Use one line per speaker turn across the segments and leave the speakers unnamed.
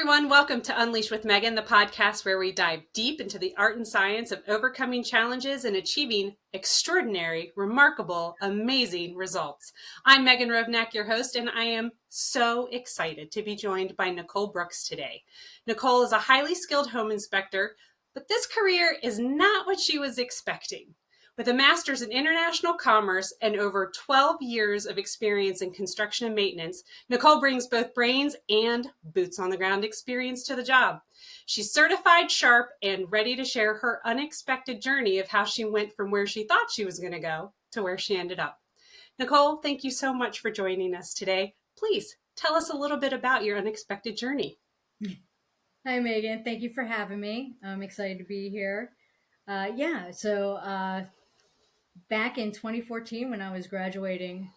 everyone. Welcome to Unleash with Megan, the podcast where we dive deep into the art and science of overcoming challenges and achieving extraordinary, remarkable, amazing results. I'm Megan Rovnak, your host, and I am so excited to be joined by Nicole Brooks today. Nicole is a highly skilled home inspector, but this career is not what she was expecting. With a master's in international commerce and over 12 years of experience in construction and maintenance, Nicole brings both brains and boots on the ground experience to the job. She's certified, sharp, and ready to share her unexpected journey of how she went from where she thought she was going to go to where she ended up. Nicole, thank you so much for joining us today. Please tell us a little bit about your unexpected journey.
Hi, Megan. Thank you for having me. I'm excited to be here. Back in 2014, when I was graduating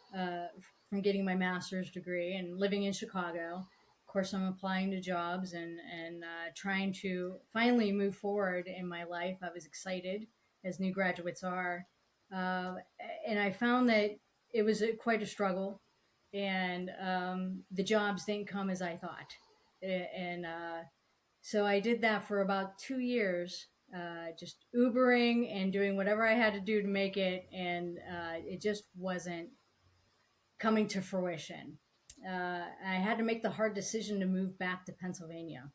from getting my master's degree and living in Chicago, of course, I'm applying to jobs and trying to finally move forward in my life. I was excited, as new graduates are. And I found that it was quite a struggle, and the jobs didn't come as I thought. So I did that for about 2 years, just Ubering and doing whatever I had to do to make it. And it just wasn't coming to fruition. I had to make the hard decision to move back to Pennsylvania.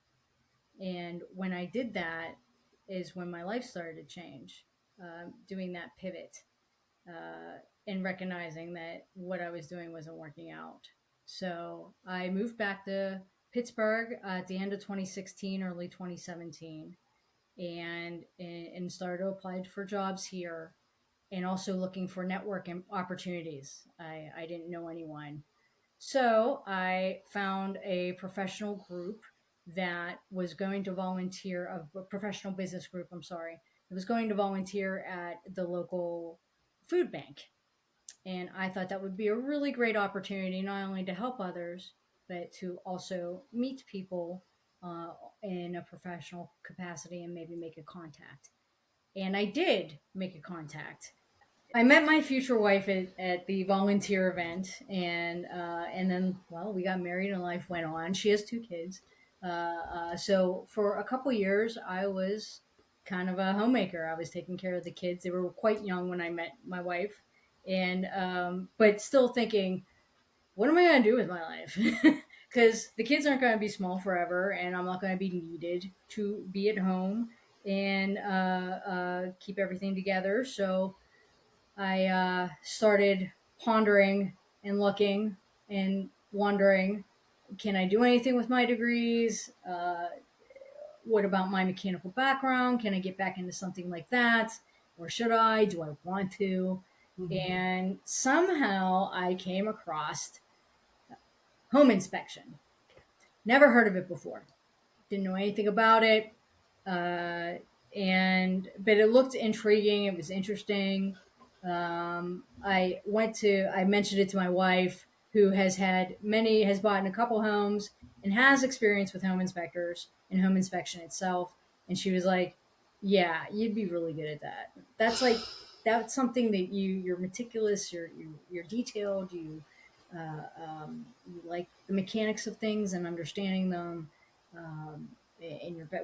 And when I did that is when my life started to change, doing that pivot and recognizing that what I was doing wasn't working out. So I moved back to Pittsburgh at the end of 2016, early 2017, and started to apply for jobs here, and also looking for networking opportunities. I didn't know anyone. So I found a professional group that was going to volunteer, a professional business group, that was going to volunteer at the local food bank. And I thought that would be a really great opportunity, not only to help others, but to also meet people in a professional capacity and maybe make a contact. And I did make a contact. I met my future wife at the volunteer event, and then, well, we got married and life went on. She has 2 kids. So for a couple years, I was kind of a homemaker. I was taking care of the kids. They were quite young when I met my wife, and but still thinking, what am I going to do with my life? Because the kids aren't going to be small forever, and I'm not going to be needed to be at home and keep everything together. So I started pondering and looking and wondering, can I do anything with my degrees? What about my mechanical background? Can I get back into something like that? Or should I? Do I want to? Mm-hmm. And somehow I came across home inspection. Never heard of it before. Didn't know anything about it. But it looked intriguing. It was interesting. I mentioned it to my wife, who has bought in a couple homes and has experience with home inspectors and home inspection itself. And she was like, yeah, you'd be really good at that. That's something that you're meticulous, you're detailed, you like the mechanics of things and understanding them,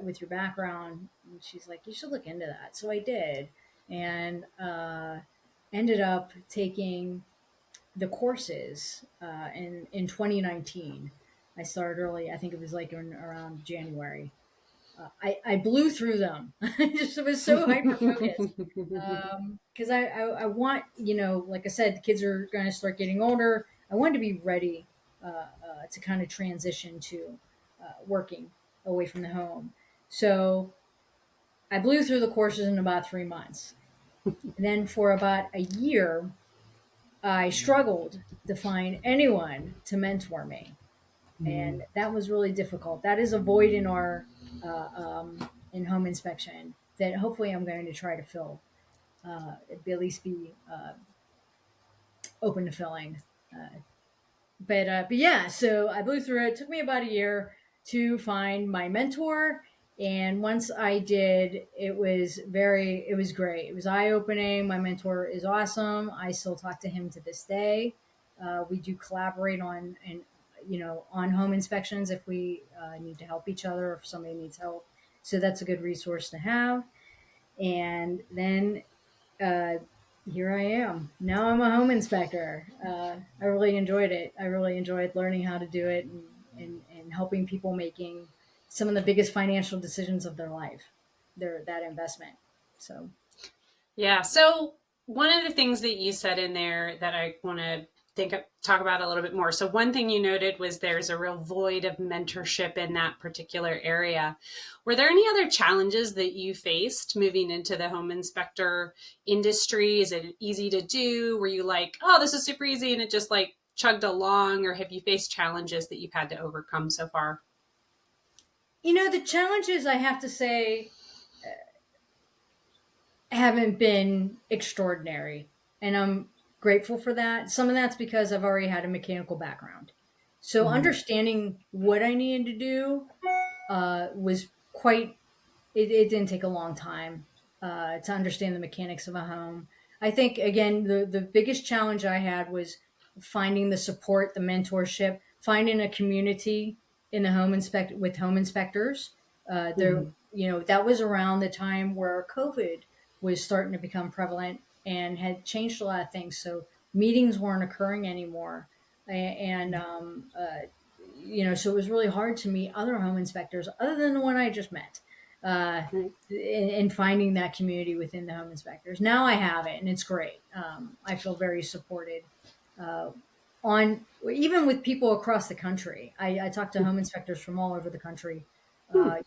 with your background. And she's like, you should look into that. So I did, and ended up taking the courses in 2019. I started early. I think it was like around January. I blew through them. I just was so hyper focused because I want, like I said, the kids are going to start getting older. I wanted to be ready to kind of transition to working away from the home. So I blew through the courses in about 3 months. And then for about a year, I struggled to find anyone to mentor me. And that was really difficult. That is a void in our in home inspection that hopefully I'm going to try to fill, at least be open to filling. But yeah, so I blew through it. It took me about a year to find my mentor. And once I did, it was great. It was eye-opening. My mentor is awesome. I still talk to him to this day. We do collaborate on, and on home inspections if we need to help each other or if somebody needs help. So that's a good resource to have. And then here I am. Now I'm a home inspector. I really enjoyed it. I really enjoyed learning how to do it and helping people making some of the biggest financial decisions of their life, that investment. So,
Yeah. So one of the things that you said in there that I want to talk about a little bit more. So one thing you noted was there's a real void of mentorship in that particular area. Were there any other challenges that you faced moving into the home inspector industry? Is it easy to do? Were you like, oh, this is super easy and it just like chugged along? Or have you faced challenges that you've had to overcome so far?
the challenges, I have to say, haven't been extraordinary. And I'm grateful for that. Some of that's because I've already had a mechanical background. So understanding what I needed to do was it didn't take a long time to understand the mechanics of a home. I think, again, the biggest challenge I had was finding the support, the mentorship, finding a community in the with home inspectors. That was around the time where COVID was starting to become prevalent and had changed a lot of things. So meetings weren't occurring anymore. So it was really hard to meet other home inspectors other than the one I just met. In finding that community within the home inspectors. Now I have it, and it's great. I feel very supported. Even with people across the country, I talk to home inspectors from all over the country. We have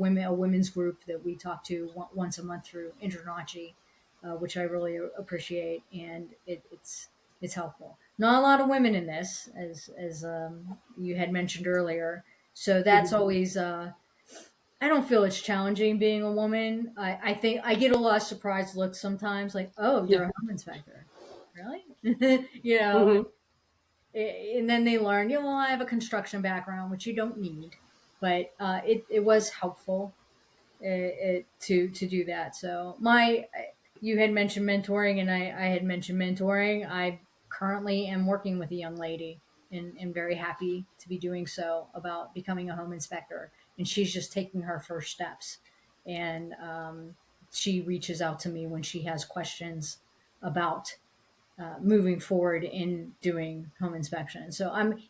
a women's group that we talk to once a month through Internachi, which I really appreciate, and it's helpful. Not a lot of women in this, as you had mentioned earlier. So that's always. I don't feel it's challenging being a woman. I think I get a lot of surprised looks sometimes, like, "Oh, you're a home inspector, really?"
Mm-hmm.
And then they learn, well, I have a construction background, which you don't need, but it was helpful to do that. So you had mentioned mentoring, and I had mentioned mentoring. I currently am working with a young lady, and very happy to be doing so, about becoming a home inspector. And she's just taking her first steps. And she reaches out to me when she has questions about moving forward in doing home inspection.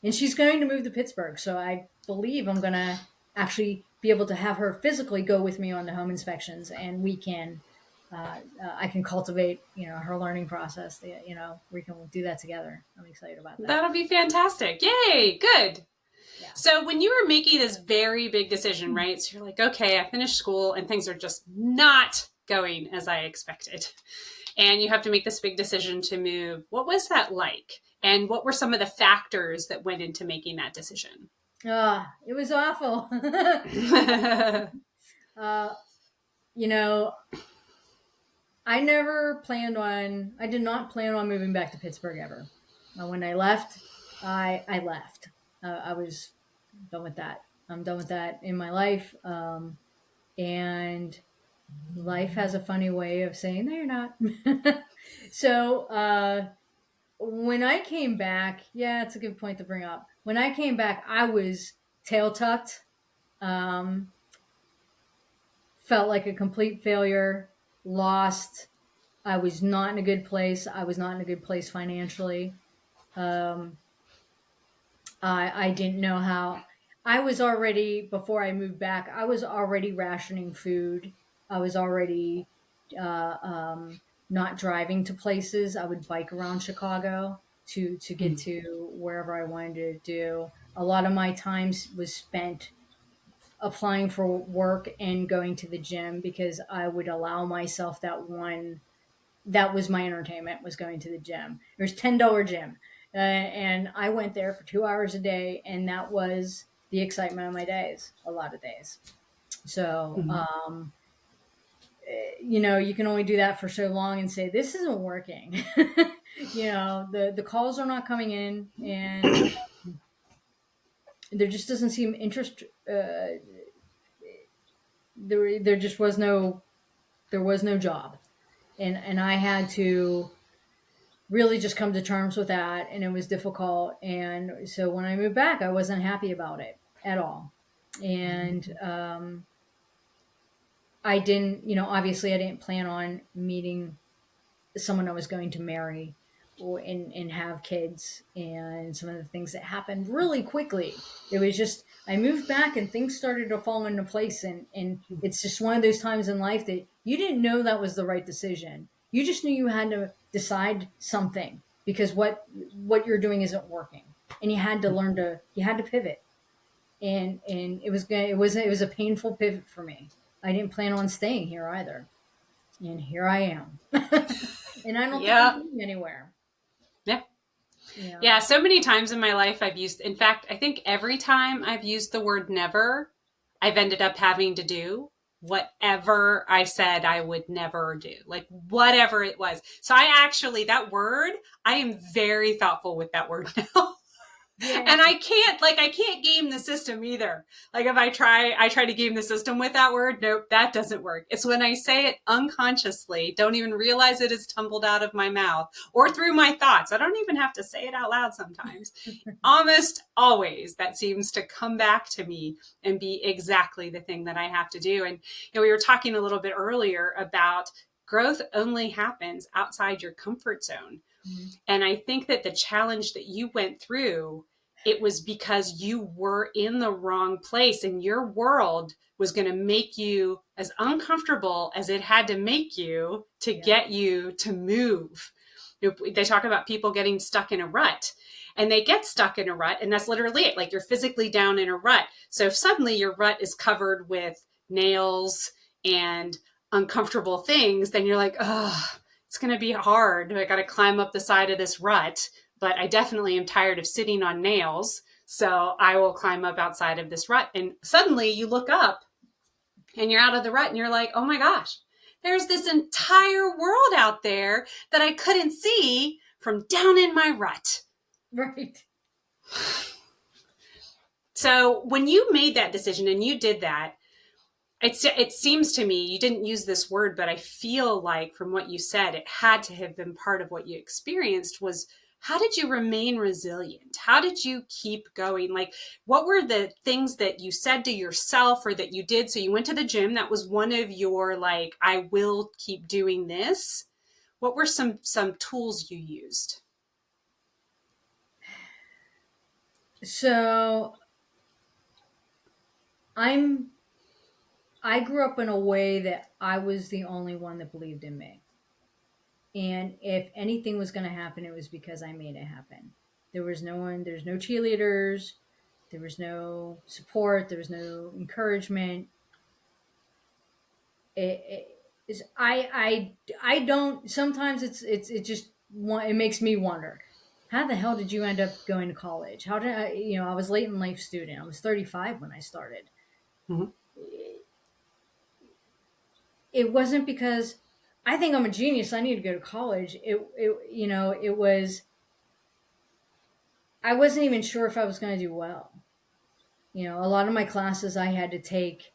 And she's going to move to Pittsburgh. So I believe I'm going to actually be able to have her physically go with me on the home inspections, and I can cultivate, her learning process. We can do that together. I'm excited about that.
That'll be fantastic. Yay. Good. Yeah. So when you were making this very big decision, right? So you're like, okay, I finished school and things are just not going as I expected. And you have to make this big decision to move. What was that like? And what were some of the factors that went into making that decision?
It was awful. I did not plan on moving back to Pittsburgh ever. When I left, I left. I was done with that. I'm done with that in my life. And life has a funny way of saying, no, you're not. So when I came back, yeah, it's a good point to bring up. When I came back, I was tail tucked. Felt like a complete failure, lost. I was not in a good place. I was not in a good place financially. I didn't know how. I was already, before I moved back, I was already rationing food. I was already not driving to places. I would bike around Chicago to get to wherever I wanted to do. A lot of my time was spent applying for work and going to the gym, because I would allow myself that was my entertainment, was going to the gym. There's $10 gym. And I went there for 2 hours a day, and that was the excitement of my days, a lot of days. So, you can only do that for so long and say, this isn't working. The calls are not coming in, and there just doesn't seem interest. There just was no job. And I had to really just come to terms with that, and it was difficult. And so when I moved back, I wasn't happy about it at all. And I didn't, obviously I didn't plan on meeting someone I was going to marry and have kids, and some of the things that happened really quickly. It was just, I moved back and things started to fall into place. And it's just one of those times in life that you didn't know that was the right decision. You just knew you had to decide something because what you're doing isn't working. And you had to you had to pivot. And it was a painful pivot for me. I didn't plan on staying here either. And here I am. And I don't think I'm going anywhere.
Yeah.
Yeah.
Yeah. So many times in my life in fact, I think every time I've used the word never, I've ended up having to do whatever I said I would never do, like whatever it was. So that word, I am very thoughtful with that word now. Yeah. And I can't game the system either. Like if I try to game the system with that word, nope, that doesn't work. It's when I say it unconsciously, don't even realize it has tumbled out of my mouth or through my thoughts. I don't even have to say it out loud sometimes. Almost always that seems to come back to me and be exactly the thing that I have to do. And we were talking a little bit earlier about growth only happens outside your comfort zone. And I think that the challenge that you went through, it was because you were in the wrong place and your world was going to make you as uncomfortable as it had to make you to get you to move. They talk about people getting stuck in a rut, and they get stuck in a rut, and that's literally it. Like you're physically down in a rut. So if suddenly your rut is covered with nails and uncomfortable things, then you're like, oh, it's going to be hard. I got to climb up the side of this rut, but I definitely am tired of sitting on nails. So I will climb up outside of this rut. And suddenly you look up and you're out of the rut and you're like, oh my gosh, there's this entire world out there that I couldn't see from down in my rut.
Right.
So when you made that decision and you did that, it seems to me, you didn't use this word, but I feel like from what you said, it had to have been part of what you experienced was, how did you remain resilient? How did you keep going? Like, what were the things that you said to yourself or that you did? So you went to the gym. That was one of your, like, I will keep doing this. What were some tools you used?
So I grew up in a way that I was the only one that believed in me. And if anything was going to happen, it was because I made it happen. There's no cheerleaders, there was no support, there was no encouragement. I don't, sometimes it makes me wonder, how the hell did you end up going to college? How did I was late in life student. I was 35 when I started. Mm-hmm. It wasn't because I think I'm a genius, I need to go to college. It was, I wasn't even sure if I was going to do well. A lot of my classes I had to take,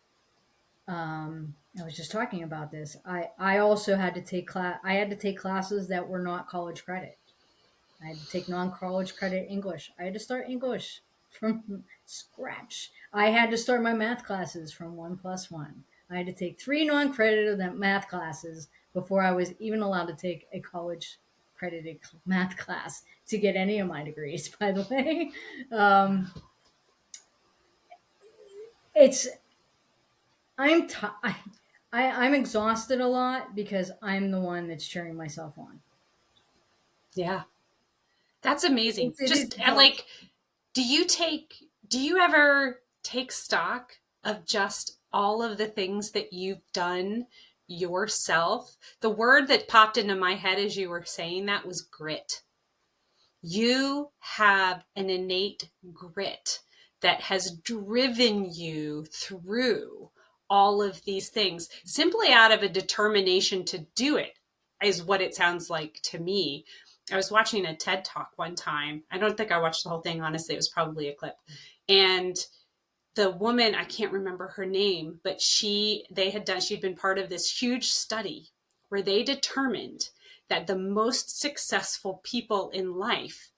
I was just talking about this. I also had to take I had to take classes that were not college credit. I had to take non-college credit English. I had to start English from scratch. I had to start my math classes from 1+1. I had to take 3 non-credited math classes before I was even allowed to take a college credited math class to get any of my degrees, by the way. I'm exhausted a lot because I'm the one that's cheering myself on.
Yeah. That's amazing. Like, do you ever take stock of just all of the things that you've done yourself? The word that popped into my head as you were saying that was grit. You have an innate grit that has driven you through all of these things simply out of a determination to do it, is what it sounds like to me. I was watching a TED Talk one time. I don't think I watched the whole thing, honestly. It was probably a clip. And the woman, I can't remember her name, but she'd been part of this huge study where they determined that the most successful people in life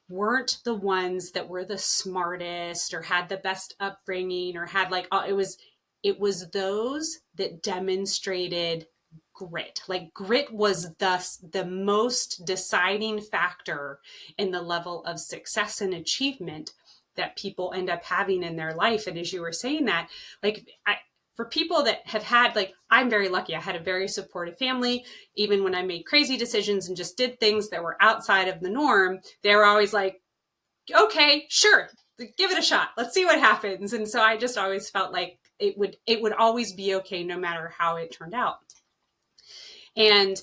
weren't the ones that were the smartest or had the best upbringing or had like, it was those that demonstrated grit. Like grit was thus the most deciding factor in the level of success and achievement that people end up having in their life. And as you were saying that, like, for people that have had, like, I'm very lucky. I had a very supportive family. Even when I made crazy decisions and just did things that were outside of the norm, they were always like, okay, sure, give it a shot. Let's see what happens. And so I just always felt like it would always be okay, no matter how it turned out. And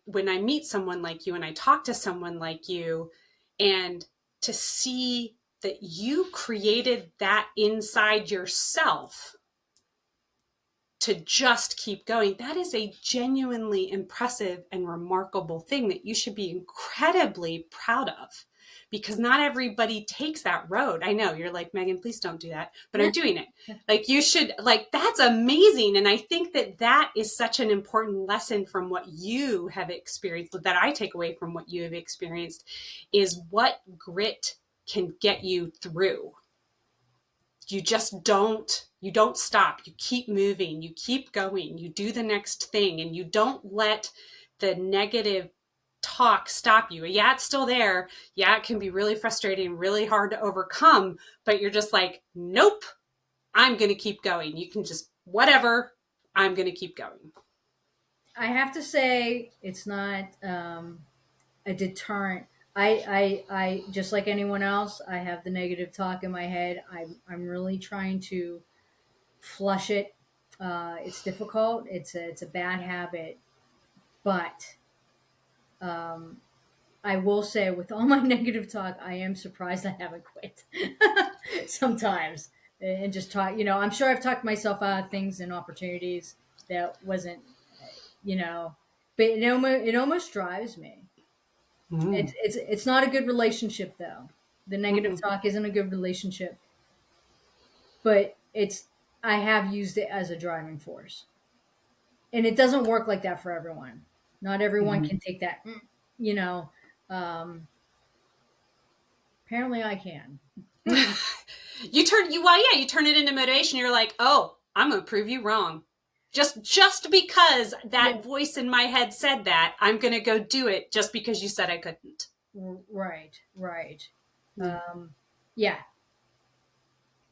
when I meet someone like you and I talk to someone like you, and to see that you created that inside yourself to just keep going, that is a genuinely impressive and remarkable thing that you should be incredibly proud of, because not everybody takes that road. I know you're like, Megan, please don't do that, but I'm doing it. Like, you should, like, that's amazing. And I think that that is such an important lesson from what you have experienced, that I take away from what you have experienced, is what grit can get you through. You just don't stop. You keep moving, you keep going, you do the next thing, and you don't let the negative talk stop you. Yeah, it's still there. Yeah, it can be really frustrating, really hard to overcome, but you're just like, nope, I'm going to keep going. You can just, whatever, I'm going to keep going.
I have to say, it's not a deterrent. I just like anyone else, I have the negative talk in my head. I'm really trying to flush it. It's difficult. It's a bad habit, but I will say, with all my negative talk, I am surprised I haven't quit sometimes, and just talk. I'm sure I've talked myself out of things and opportunities that wasn't, but it almost drives me. It's not a good relationship, though. The negative talk isn't a good relationship, but I have used it as a driving force, and it doesn't work like that for everyone. Not everyone can take that. Um, Apparently, I can.
You turn it into motivation. You're like, oh, I'm going to prove you wrong. Just because that voice in my head said that, I'm going to go do it just because you said I couldn't.
Right. Yeah.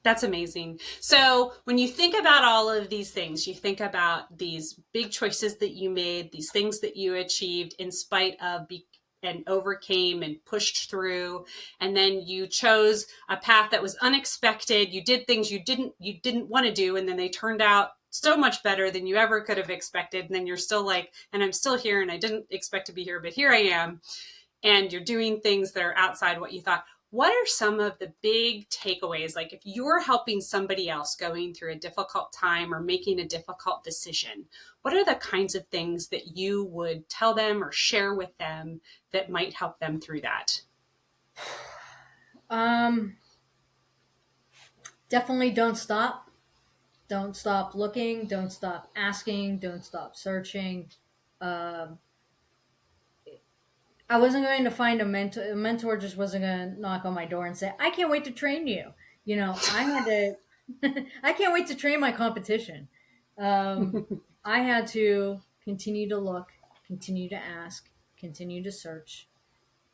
That's amazing. So when you think about all of these things, you think about these big choices that you made, these things that you achieved in spite of and overcame and pushed through, and then you chose a path that was unexpected. You did things you didn't want to do, and then they turned out so much better than you ever could have expected. And then you're still like, and I'm still here, and I didn't expect to be here, but here I am. And you're doing things that are outside what you thought. What are some of the big takeaways? Like, if you're helping somebody else going through a difficult time or making a difficult decision, what are the kinds of things that you would tell them or share with them that might help them through that?
Definitely don't stop. Don't stop looking. Don't stop asking. Don't stop searching. I wasn't going to find a mentor. A mentor just wasn't going to knock on my door and say, "I can't wait to train you." I had to. I can't wait to train my competition. I had to continue to look, continue to ask, continue to search.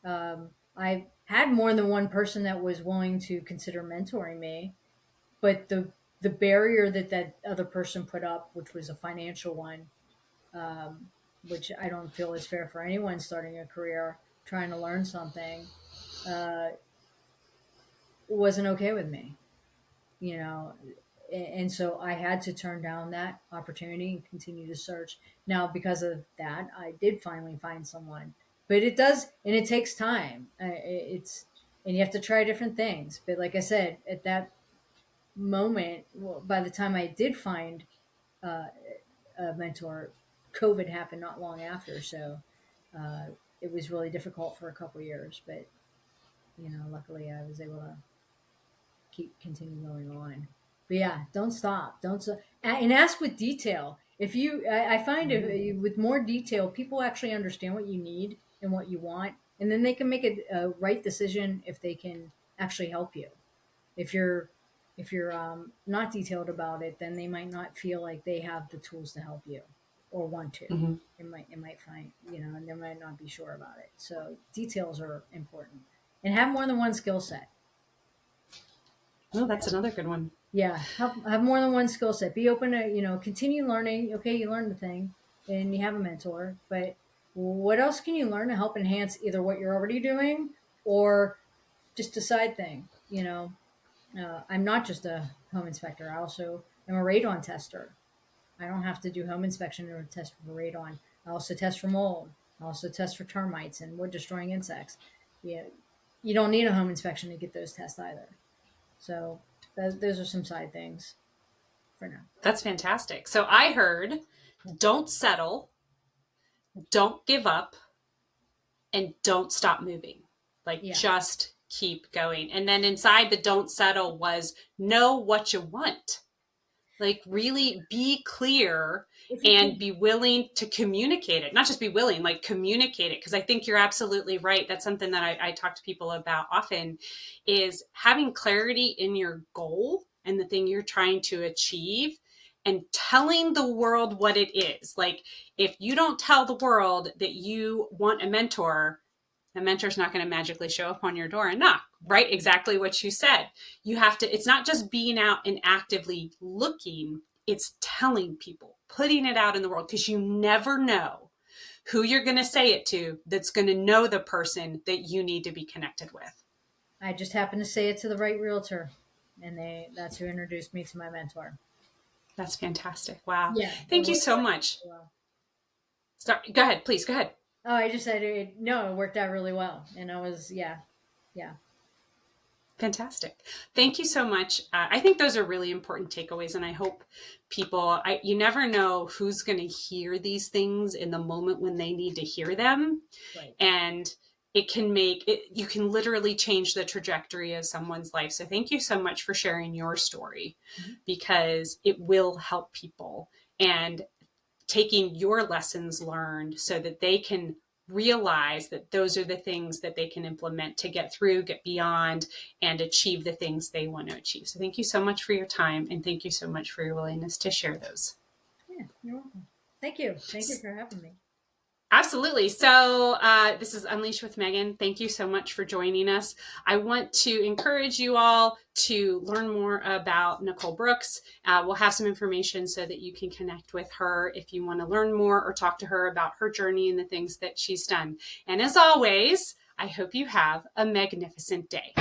I had more than one person that was willing to consider mentoring me, but the barrier that other person put up, which was a financial one, which I don't feel is fair for anyone starting a career, trying to learn something, wasn't okay with me, and so I had to turn down that opportunity and continue to search. Now, because of that, I did finally find someone, but it does, and it takes time. And you have to try different things. But like I said, at that moment, well, by the time I did find a mentor, COVID happened not long after, so it was really difficult for a couple years. But luckily, I was able to continue going on. But yeah, don't stop, and ask with detail. I find with more detail, people actually understand what you need and what you want, and then they can make a right decision if they can actually help you. If you're not detailed about it, then they might not feel like they have the tools to help you or want to.
Mm-hmm.
It might find, and they might not be sure about it. So details are important, and have more than one skill set.
Oh, that's another good one.
Yeah, have more than one skill set. Be open to, continue learning. Okay, you learned the thing and you have a mentor, but what else can you learn to help enhance either what you're already doing or just a side thing? I'm not just a home inspector. I also am a radon tester. I don't have to do home inspection or test for radon. I also test for mold. I also test for termites and wood destroying insects. Yeah, you don't need a home inspection to get those tests either. So those are some side things for now.
That's fantastic. So I heard, don't settle, don't give up, and don't stop moving. Just keep going. And then inside the don't settle was know what you want. Really be clear and be willing to communicate it. Not just be willing, communicate it. Because I think you're absolutely right. That's something that I talk to people about often, is having clarity in your goal and the thing you're trying to achieve and telling the world what it is. If you don't tell the world that you want a mentor, the mentor's not going to magically show up on your door and knock, right? Exactly what you said. You have to, it's not just being out and actively looking, it's telling people, putting it out in the world, because you never know who you're going to say it to that's going to know the person that you need to be connected with.
I just happened to say it to the right realtor, and that's who introduced me to my mentor.
That's fantastic. Wow.
Yeah.
Thank you so much.
Well.
Sorry, go ahead, please. Go ahead.
Oh, I just said it worked out really well. And I was, yeah.
Fantastic. Thank you so much. I think those are really important takeaways. And I hope people, you never know who's going to hear these things in the moment when they need to hear them.
Right.
And it can you can literally change the trajectory of someone's life. So thank you so much for sharing your story, because it will help people, and taking your lessons learned so that they can realize that those are the things that they can implement to get through, get beyond, and achieve the things they want to achieve. So thank you so much for your time, and thank you so much for your willingness to share those.
Yeah, you're welcome. Thank you. Thank you for having me.
Absolutely. So this is Unleash with Megan. Thank you so much for joining us. I want to encourage you all to learn more about Nicole Brooks. We'll have some information so that you can connect with her if you want to learn more or talk to her about her journey and the things that she's done. And as always, I hope you have a magnificent day.